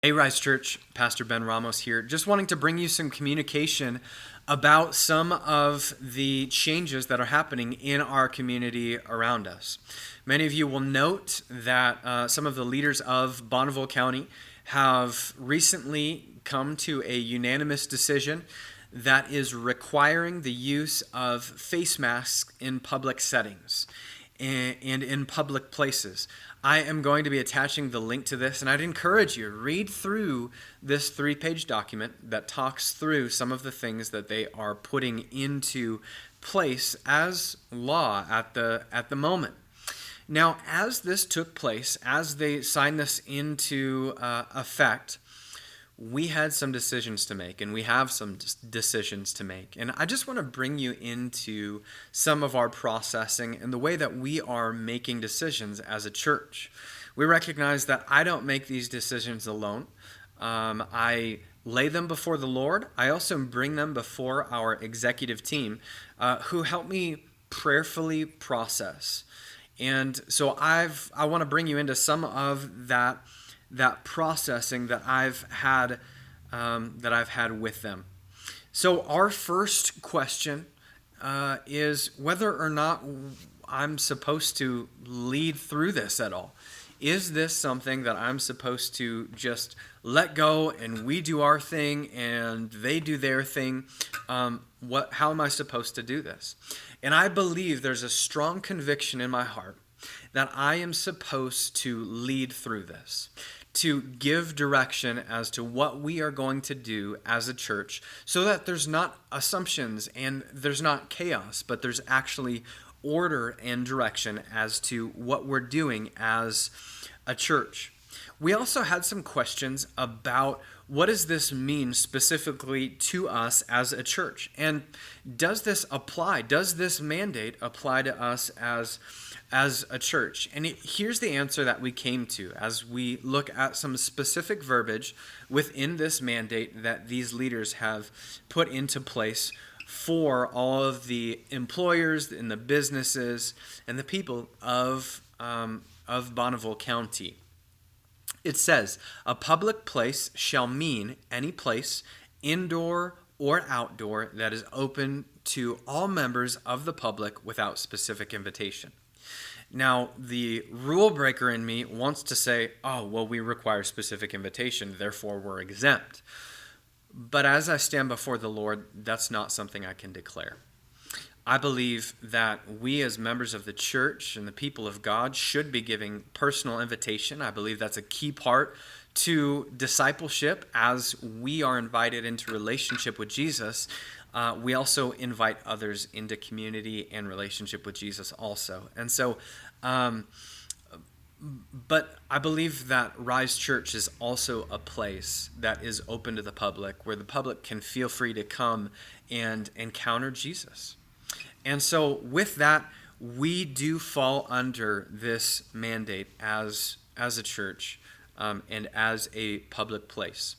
Hey, Rise Church, Pastor Ben Ramos here. Just wanting to bring you some communication about some of the changes that are happening in our community around us. Many of you will note that some of the leaders of Bonneville County have recently come to a unanimous decision that is requiring the use of face masks in public settings and in public places. I am going to be attaching the link to this, and I'd encourage you, read through this 3-page document that talks through some of the things that they are putting into place as law at the moment. Now, as this took place, as they signed this into effect, we had some decisions to make, and we have some decisions to make. And I just want to bring you into some of our processing and the way that we are making decisions as a church. We recognize that I don't make these decisions alone. I lay them before the Lord. I also bring them before our executive team who help me prayerfully process. And so I want to bring you into some of that processing that I've had with them. So our first question is whether or not I'm supposed to lead through this at all. Is this something that I'm supposed to just let go and we do our thing and they do their thing? How am I supposed to do this? And I believe there's a strong conviction in my heart that I am supposed to lead through this, to give direction as to what we are going to do as a church so that there's not assumptions and there's not chaos, but there's actually order and direction as to what we're doing as a church. We also had some questions about what does this mean specifically to us as a church? And does this apply? Does this mandate apply to us as a church? And here's the answer that we came to as we look at some specific verbiage within this mandate that these leaders have put into place for all of the employers and the businesses and the people of Bonneville County. It says, a public place shall mean any place, indoor or outdoor, that is open to all members of the public without specific invitation. Now, the rule breaker in me wants to say, oh, well, we require specific invitation, therefore we're exempt. But as I stand before the Lord, that's not something I can declare. I believe that we as members of the church and the people of God should be giving personal invitation. I believe that's a key part to discipleship. As we are invited into relationship with Jesus, we also invite others into community and relationship with Jesus also. And so, but I believe that Rise Church is also a place that is open to the public, where the public can feel free to come and encounter Jesus. And so with that, we do fall under this mandate as a church and as a public place.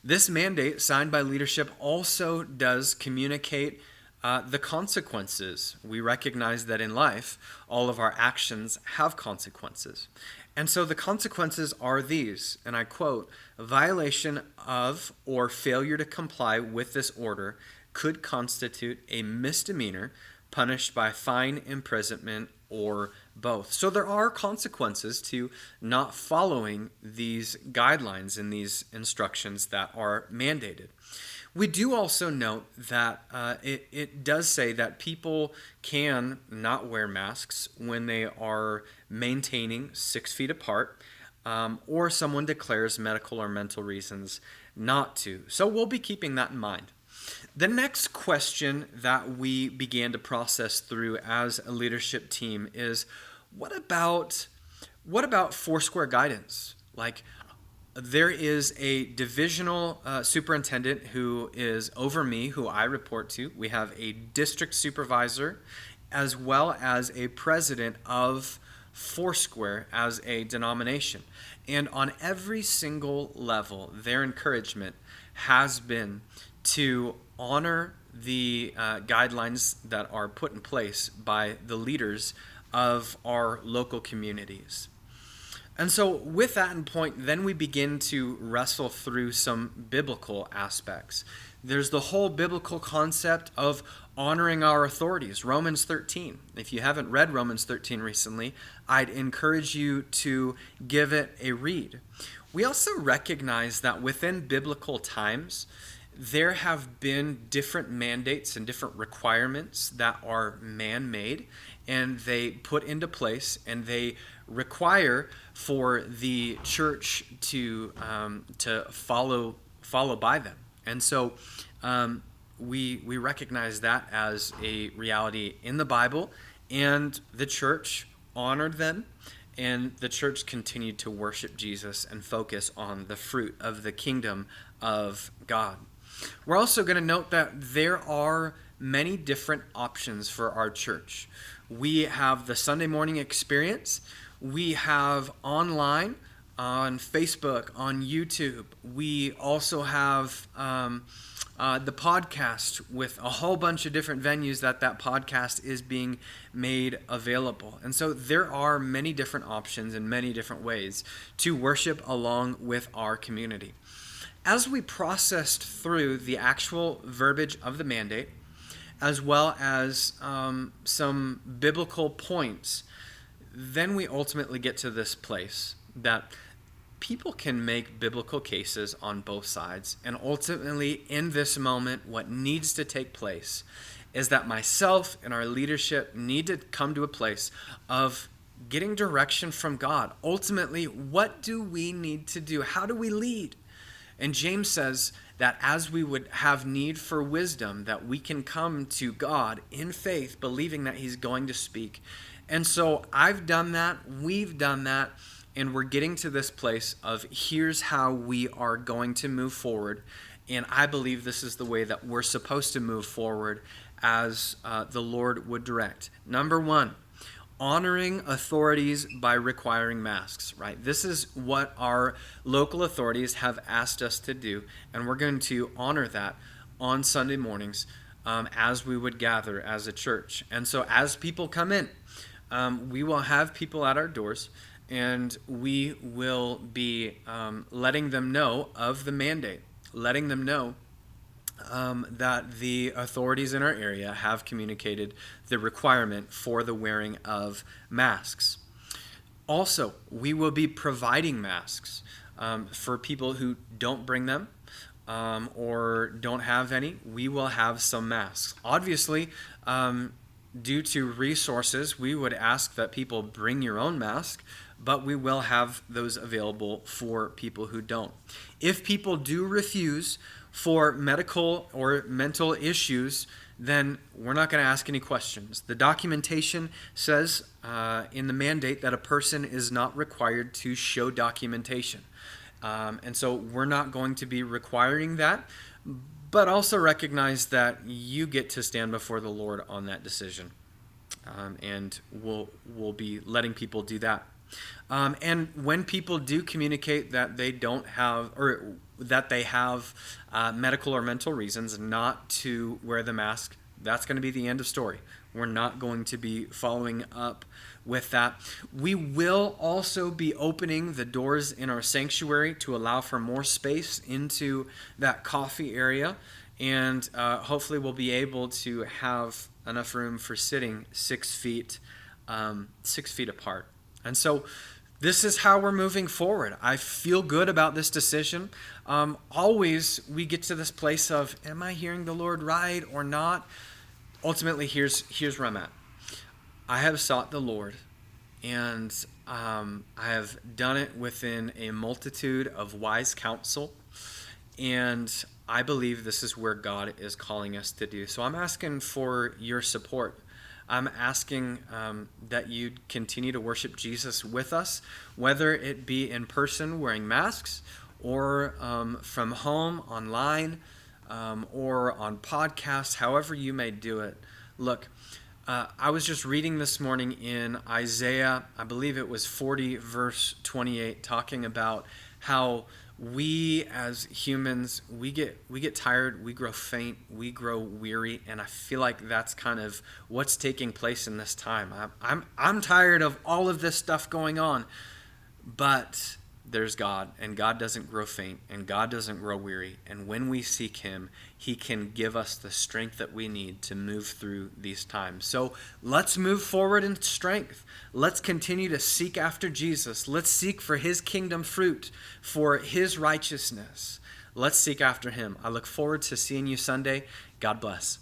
This mandate, signed by leadership, also does communicate the consequences. We recognize that in life, all of our actions have consequences. And so the consequences are these, and I quote, "A violation of or failure to comply with this order could constitute a misdemeanor punished by fine, imprisonment, or both." So there are consequences to not following these guidelines and these instructions that are mandated. We do also note that it does say that people can not wear masks when they are maintaining 6 feet apart, or someone declares medical or mental reasons not to. So we'll be keeping that in mind. The next question that we began to process through as a leadership team is, what about Foursquare guidance? Like, there is a divisional superintendent who is over me, who I report to. We have a district supervisor, as well as a president of Foursquare as a denomination. And on every single level, their encouragement has been to honor the guidelines that are put in place by the leaders of our local communities. And so with that in point, then we begin to wrestle through some biblical aspects. There's the whole biblical concept of honoring our authorities. Romans 13. If you haven't read Romans 13 recently, I'd encourage you to give it a read. We also recognize that within biblical times, there have been different mandates and different requirements that are man-made, and they put into place, and they require for the church to follow by them. And so we recognize that as a reality in the Bible, and the church honored them, and the church continued to worship Jesus and focus on the fruit of the kingdom of God. We're also going to note that there are many different options for our church. We have the Sunday morning experience. We have online on Facebook, on YouTube. We also have the podcast with a whole bunch of different venues that podcast is being made available. And so there are many different options and many different ways to worship along with our community. As we processed through the actual verbiage of the mandate, as well as some biblical points, then we ultimately get to this place that people can make biblical cases on both sides. And ultimately, in this moment, what needs to take place is that myself and our leadership need to come to a place of getting direction from God. Ultimately, what do we need to do? How do we lead? And James says that as we would have need for wisdom, that we can come to God in faith, believing that he's going to speak. And so I've done that, we've done that, and we're getting to this place of here's how we are going to move forward. And I believe this is the way that we're supposed to move forward as the Lord would direct. Number one, honoring authorities by requiring masks, right? This is what our local authorities have asked us to do, and we're going to honor that on Sunday mornings as we would gather as a church. And so as people come in, we will have people at our doors, and we will be letting them know of the mandate, letting them know that the authorities in our area have communicated the requirement for the wearing of masks. Also, we will be providing masks for people who don't bring them or don't have any. We will have some masks. Obviously, due to resources, we would ask that people bring your own mask, but we will have those available for people who don't. If people do refuse for medical or mental issues, then we're not going to ask any questions. The documentation says in the mandate that a person is not required to show documentation. And so we're not going to be requiring that, but also recognize that you get to stand before the Lord on that decision. And we'll be letting people do that. And when people do communicate that they don't have, or that they have medical or mental reasons not to wear the mask, that's going to be the end of story. We're not going to be following up with that. We will also be opening the doors in our sanctuary to allow for more space into that coffee area, and hopefully we'll be able to have enough room for sitting 6 feet apart. And so this is how we're moving forward. I feel good about this decision. Always we get to this place of, am I hearing the Lord right or not? Ultimately, here's where I'm at. I have sought the Lord, and I have done it within a multitude of wise counsel, and I believe this is where God is calling us to do. So I'm asking for your support. I'm asking that you continue to worship Jesus with us, whether it be in person wearing masks, or from home, online, or on podcasts, however you may do it. Look, I was just reading this morning in Isaiah, I believe it was 40 verse 28, talking about how we as humans, we get tired, we grow faint, we grow weary, and I feel like that's kind of what's taking place in this time. I'm tired of all of this stuff going on. But there's God, and God doesn't grow faint, and God doesn't grow weary. And when we seek him, he can give us the strength that we need to move through these times. So let's move forward in strength. Let's continue to seek after Jesus. Let's seek for his kingdom fruit, for his righteousness. Let's seek after him. I look forward to seeing you Sunday. God bless.